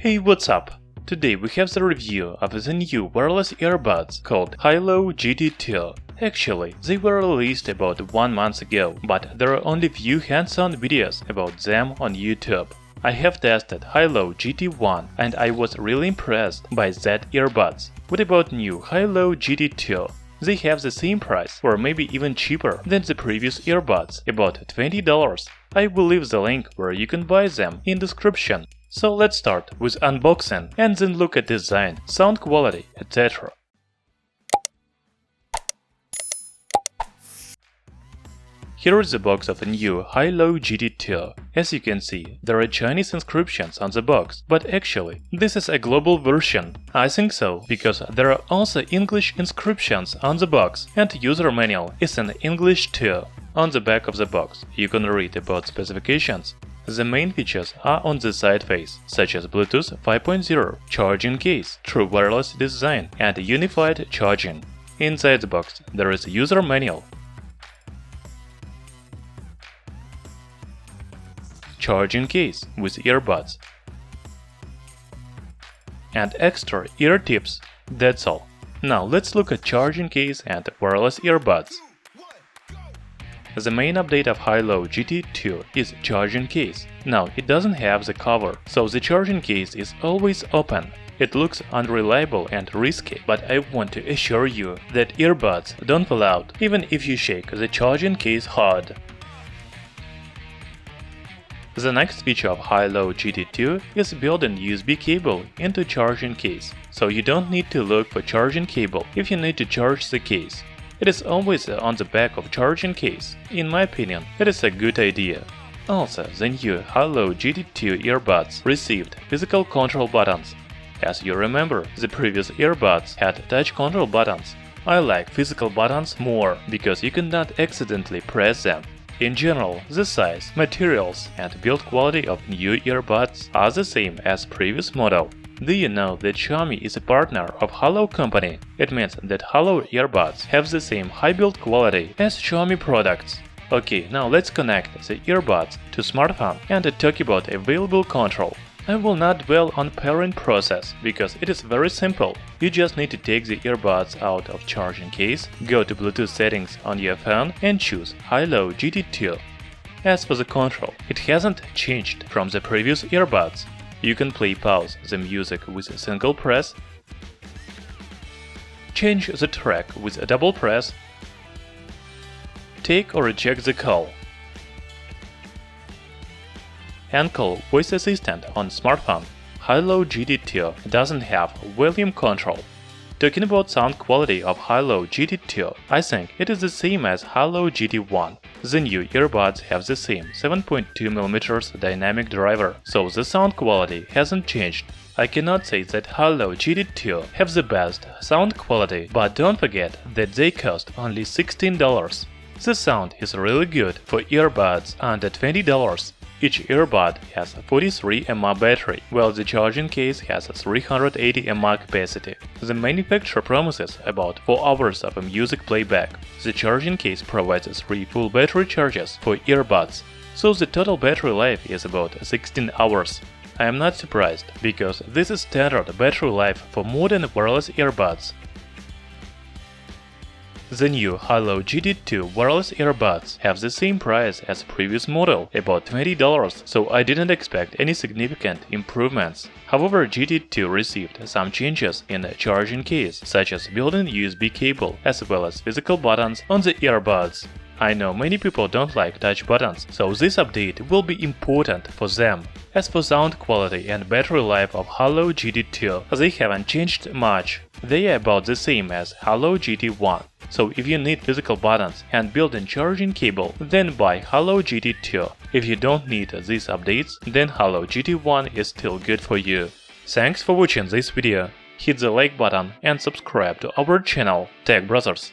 Hey, what's up? Today we have the review of the new wireless earbuds called Haylou GT2. Actually, they were released about 1 month ago, but there are only few hands-on videos about them on YouTube. I have tested Haylou GT1 and I was really impressed by that earbuds. What about new Haylou GT2? They have the same price or maybe even cheaper than the previous earbuds, about $20. I will leave the link where you can buy them in description. So let's start with unboxing and then look at design, sound quality, etc. Here is the box of a new Haylou GT2. As you can see, there are Chinese inscriptions on the box, but actually, this is a global version. I think so, because there are also English inscriptions on the box, and user manual is in English too. On the back of the box, you can read about specifications. The main features are on the side face, such as Bluetooth 5.0, charging case, true wireless design, and unified charging. Inside the box, there is a user manual, charging case with earbuds, and extra ear tips. That's all. Now let's look at charging case and wireless earbuds. The main update of Haylou GT2 is charging case. Now it doesn't have the cover, so the charging case is always open. It looks unreliable and risky, but I want to assure you that earbuds don't fall out even if you shake the charging case hard. The next feature of Haylou GT2 is building USB cable into charging case, so you don't need to look for charging cable if you need to charge the case. It is always on the back of charging case. In my opinion, it is a good idea. Also, the new Haylou GT2 earbuds received physical control buttons. As you remember, the previous earbuds had touch control buttons. I like physical buttons more, because you cannot accidentally press them. In general, the size, materials, and build quality of new earbuds are the same as previous model. Do you know that Xiaomi is a partner of Haylou company? It means that Haylou earbuds have the same high build quality as Xiaomi products. Okay, now let's connect the earbuds to smartphone and talk about available control. I will not dwell on pairing process because it is very simple. You just need to take the earbuds out of charging case, go to Bluetooth settings on your phone and choose Haylou GT2. As for the control, it hasn't changed from the previous earbuds. You can pause the music with a single press, change the track with a double press, take or reject the call, and call voice assistant on smartphone. Haylou GT2 doesn't have volume control. Talking about sound quality of Haylou GT2, I think it is the same as Haylou GT1. The new earbuds have the same 7.2mm dynamic driver, so the sound quality hasn't changed. I cannot say that Haylou GT2 have the best sound quality, but don't forget that they cost only $16. The sound is really good for earbuds under $20. Each earbud has a 43 mAh battery, while the charging case has a 380 mAh capacity. The manufacturer promises about 4 hours of music playback. The charging case provides 3 full battery charges for earbuds, so the total battery life is about 16 hours. I am not surprised, because this is standard battery life for modern wireless earbuds. The new Haylou GT2 wireless earbuds have the same price as previous model, about $20, so I didn't expect any significant improvements. However, GT2 received some changes in the charging case, such as built-in USB cable, as well as physical buttons on the earbuds. I know many people don't like touch buttons, so this update will be important for them. As for sound quality and battery life of Haylou GT2, they haven't changed much. They are about the same as Haylou GT1. So if you need physical buttons and built-in charging cable, then buy Haylou GT2. If you don't need these updates, then Haylou GT1 is still good for you. Thanks for watching this video. Hit the like button and subscribe to our channel, Tech Brothers.